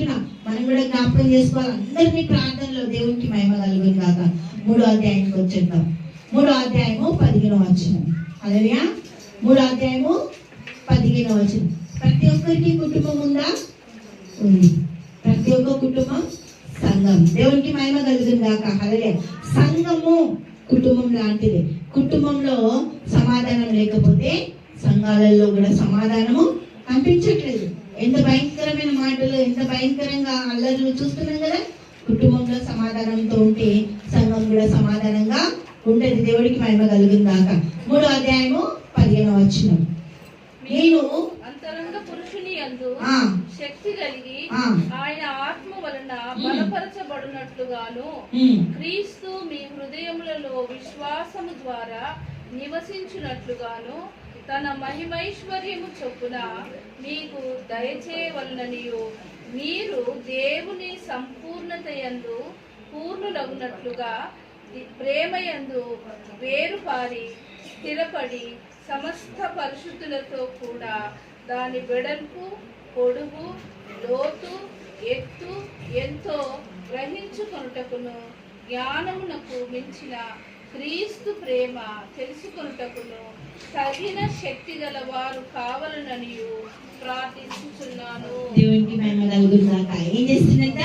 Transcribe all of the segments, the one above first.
చెప్తున్నాం, మనం కూడా జ్ఞాపకం చేసుకోవాలి. అందరినీ ప్రార్థనలో దేవునికి మహిమ కలుగును గాక. 3వ అధ్యాయానికి వచ్చేద్దాం. 3వ అధ్యాయము 15వ వచనం. హల్లెలూయా. 3వ అధ్యాయము 15వ వచనం. ప్రతి ఒక్కరికి కుటుంబం ఉందా? ఉంది. ప్రతి ఒక్క కుటుంబం సంఘం. దేవునికి మహిమ కలుగును గాక. హల్లెలూయా. సంఘము కుటుంబం లాంటిది. కుటుంబంలో సమాధానం లేకపోతే సంఘాలలో కూడా సమాధానము కనిపించట్లేదు. ఎంత భయంకరమైన మాటలు, ఎంత భయంకరంగా అల్లర్లు చూస్తున్నాం కదా. కుటుంబంలో సమాధానంతో ఉంటే సంఘం కూడా సమాధానంగా ఉంటది. దేవుడికి మహిమ కలుగును గాక. 3వ అధ్యాయము 15వ వచనం. నేను అంతరంగ పురుషుని యందు శక్తి కలిగి ఆయన ఆత్మ వలన బలపరచబడినట్లుగాను క్రీస్తు మీ హృదయములలో విశ్వాసము ద్వారా నివసించునట్లుగాను తన మహిమైశ్వర్యము చొప్పున మీకు దయచేయవలననియు మీరు దేవుని సంపూర్ణతయందు పూర్ణులగునట్లుగా ప్రేమయందు వేరుపారి స్థిరపడి సమస్త పరిశుద్ధులతో కూడా దాని వెడల్పు, పొడుగు, లోతు, ఎత్తు ఎంతో గ్రహించుకొనుటకును జ్ఞానమునకు మించిన క్రీస్తు ప్రేమ తెలుసుకొనుటకును తగిన శక్తి గల వారు కావాలననియు ప్రార్థించుచున్నాను. దేవునికి మహిమ కలుగును గాక. ఏం చేస్తున్నట్ట?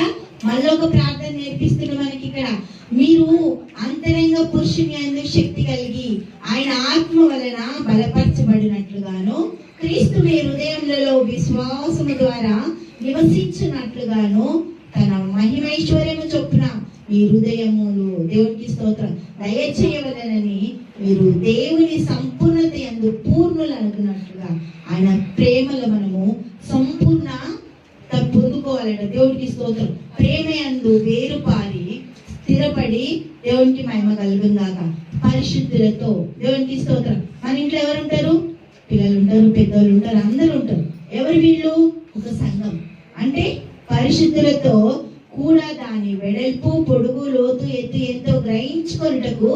మళ్ళీ ఒక ప్రార్థన నేర్పిస్తున్న మనకి ఇక్కడ. మీరు అంతరంగ పురుషుని యందు శక్తి కలిగి ఆయన ఆత్మ వలన బలపరచబడినట్లుగాను క్రీస్తు మీ హృదయములలో విశ్వాసము ద్వారా నివసించినట్లుగాను తన మహిమైశ్వర్యము చొప్పున మీ హృదయములు దేవునికి స్తోత్రం దయచేయవలనని మీరు దేవుని సంపూర్ణత యందు పూర్ణులనుకున్నట్లుగా ఆయన ప్రేమలో మనము సంపూర్ణ పొందుకోవాలట. దేవునికి స్తోత్రం. ప్రేమ యందు వేరుపారి స్థిరపడి దేవునికి మహిమ కలుగును గాక. పరిశుద్ధులతో దేవునికి స్తోత్రం. మన ఇంట్లో ఎవరు ఉంటారు? పిల్లలు ఉంటారు, పెద్దోళ్ళు ఉంటారు, అందరూ ఉంటారు. ఎవరు వీళ్ళు? ఒక సంఘం. అంటే పరిశుద్ధులతో కూడా దాని వెడల్పు, పొడుగు, లోతు, ఎత్తు ఎంతో గ్రహించుకొనుటకు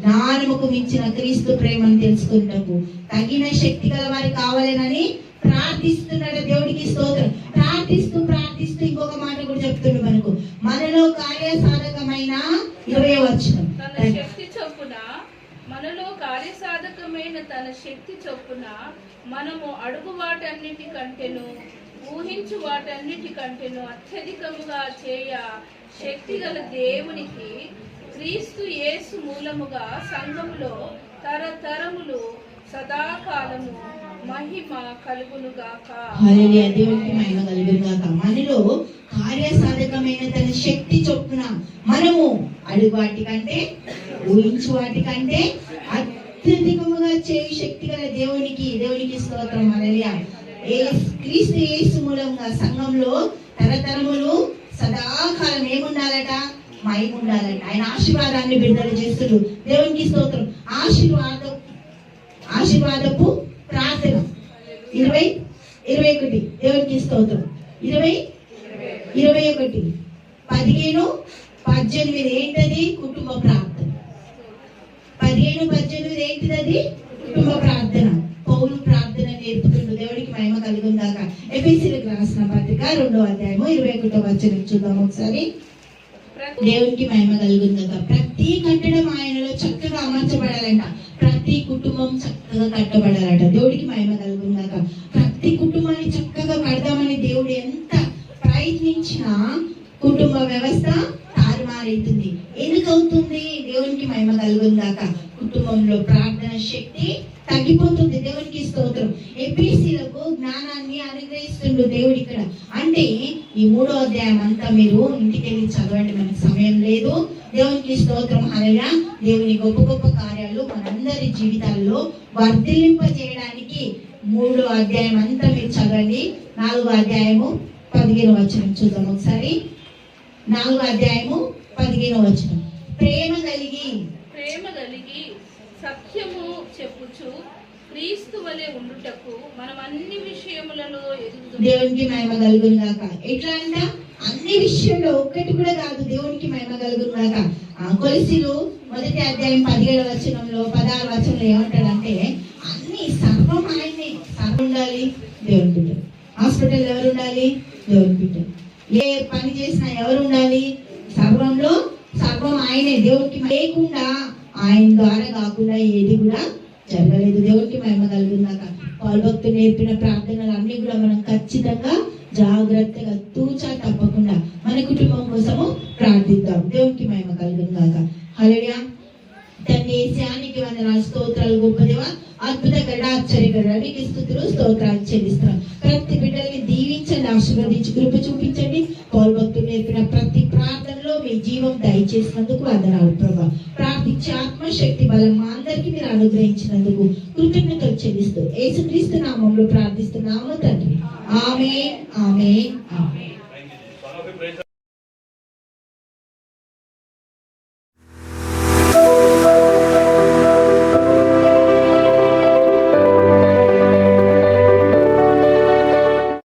జ్ఞానముకు మించిన క్రీస్తు ప్రేమను తెలుసుకున్నటకు తగిన శక్తి గల వారు కావాలని ప్రార్థిస్తున్నాడు. దేవుడికి స్తోత్రం. ప్రార్థిస్తూ ఇంకొక మాట కూడా చెప్తుండు మనకు. మనలో కార్యసాధకమైన 20వ వచనం. మనలో కార్యసాధకమైన తన శక్తి చొప్పున మనము అడుగు వాటన్నిటి కంటేను ఊహించు వాటన్నిటి కంటేను అత్యధికముగా చేయ శక్తి గల దేవునికి క్రీస్తు యేసు మూలముగా సంఘములో తరతరములు సదాకాలము మహిమ కలుగును గాక. హల్లెలూయా. దేవునికి మహిమ కలుగును గాక. మనలో కార్యసాధకమైన తన శక్తి చొప్పున మనము అడుగు వాటి కంటే ఊహించు వాటి కంటే అత్యధికముగా చేయు శక్తి గల దేవునికి స్తోత్రం. హల్లెలూయా. క్రీస్తు యేసు మూలంగా సంఘంలో తరతరములు సదాకాలం ఏముండాలట? మహిమ ఉండాలట. ఆయన ఆశీర్వాదాన్ని విడుదల చేస్తున్నారు. దేవునికి స్తోత్రం. ఆశీర్వాదపు ప్రార్థన 21 దేవునికి స్తోత్రం. 21 15 18 ఏంటది? కుటుంబ ప్రార్థన. 15 18 ఏంటిది? అది కుటుంబ ప్రార్థన. పౌలు ప్రార్థన నేర్పుతుండు. దేవుడికి మహిమ కలుగును గాక. ఎఫెసీయులకు రాసిన పత్రిక 2వ అధ్యాయము 21వ వచనం చూద్దాం ఒకసారి. దేవునికి మహిమ కలుగును గాక. ప్రతి కట్టడం ఆయనలో చక్కగా అమర్చబడాలంట. ప్రతి కుటుంబం చక్కగా కట్టబడాలట. దేవుడికి మహిమ కలుగును గాక. ప్రతి కుటుంబాన్ని చక్కగా కడదామని దేవుడు ఎంత ప్రయత్నించినా కుటుంబ వ్యవస్థ తారుమారైతుంది. ఎందుకవుతుంది? దేవునికి మహిమ కలుగును గాక. కుటుంబంలో ప్రార్థన శక్తి తగ్గిపోతుంది. దేవునికి స్తోత్రం. ఎఫెసీయులకు జ్ఞానాన్ని అనుగ్రహిస్తుండు దేవుడు ఇక్కడ. అంటే ఈ 3వ అధ్యాయం అంతా మీరు ఇంటికి వెళ్ళి చదవండి, మనకు సమయం లేదు. దేవునికి స్తోత్రం. హల్లెలూయా. దేవుని గొప్ప గొప్ప కార్యాలు మనందరి జీవితాల్లో వర్ధిల్లింప చేయడానికి 3వ అధ్యాయం అంతా మీరు చదవండి. 4వ అధ్యాయము 15వ వచనం చూద్దాం ఒకసారి. 4వ అధ్యాయము 15వ వచనం. ప్రేమ కలిగి సత్యము చెప్పుచు క్రీస్తు వలె ఉండుటకు మనం అన్ని విషయములలో ఎదుగుతాం. దేవునికి మహిమ కలుగును గాక. ఎట్లా అంట? అన్ని విషయంలో ఒక్కటి కూడా కాదు. దేవునికి మహిమ కలుగును గాక. కొలసీలు 1వ అధ్యాయం 17వ వచనంలో 16వ వచనంలో ఏమంటాడంటే అన్ని సర్వం ఆయనే. సర్వం ఉండాలి, దేవుని బిడ్డ. హాస్పిటల్ ఎవరు ఉండాలి? దేవుని బిడ్డ. ఏ పని చేసినా ఎవరు ఉండాలి? సర్వంలో సర్వం ఆయనే. దేవుడికి లేకుండా, ఆయన ద్వారా కాకుండా ఏది కూడా జరగలేదు. దేవుడికి మహిమ కలుగుందాక. పౌలు భక్తులు నేర్పిన ప్రార్థనలు అన్ని కూడా మనం ఖచ్చితంగా జాగ్రత్తగా తూచా తప్పకుండా మన కుటుంబం కోసము ప్రార్థిద్దాం. దేవునికి మహిమ కలుగుందాక. హల్లెలూయా. తండ్రి యేసునికి వందనాలు, స్తోత్రాలు. గొప్ప దేవ, అద్భుతకరుడ, ఆశ్చర్యకరుడ, మీకు స్తుతులు స్తోత్రాలు చెల్లిస్తున్నాం. ప్రతి బిడ్డల్ని దీవించండి, ఆశీర్వదించి కృప చూపించండి. పౌలు భక్తులు నేర్పిన ప్రతి ప్రార్థనలో మీ జీవం దయచేసినందుకు వందనాలు ప్రభా. ప్రార్థించే ఆత్మశక్తి బలం మా అందరికీ మీరు అనుగ్రహించినందుకు కృతజ్ఞతలు చెల్లిస్తూ యేసుక్రీస్తు నామంలో ప్రార్థిస్తున్నాము తండ్రి. ఆమేన్, ఆమేన్, ఆమేన్.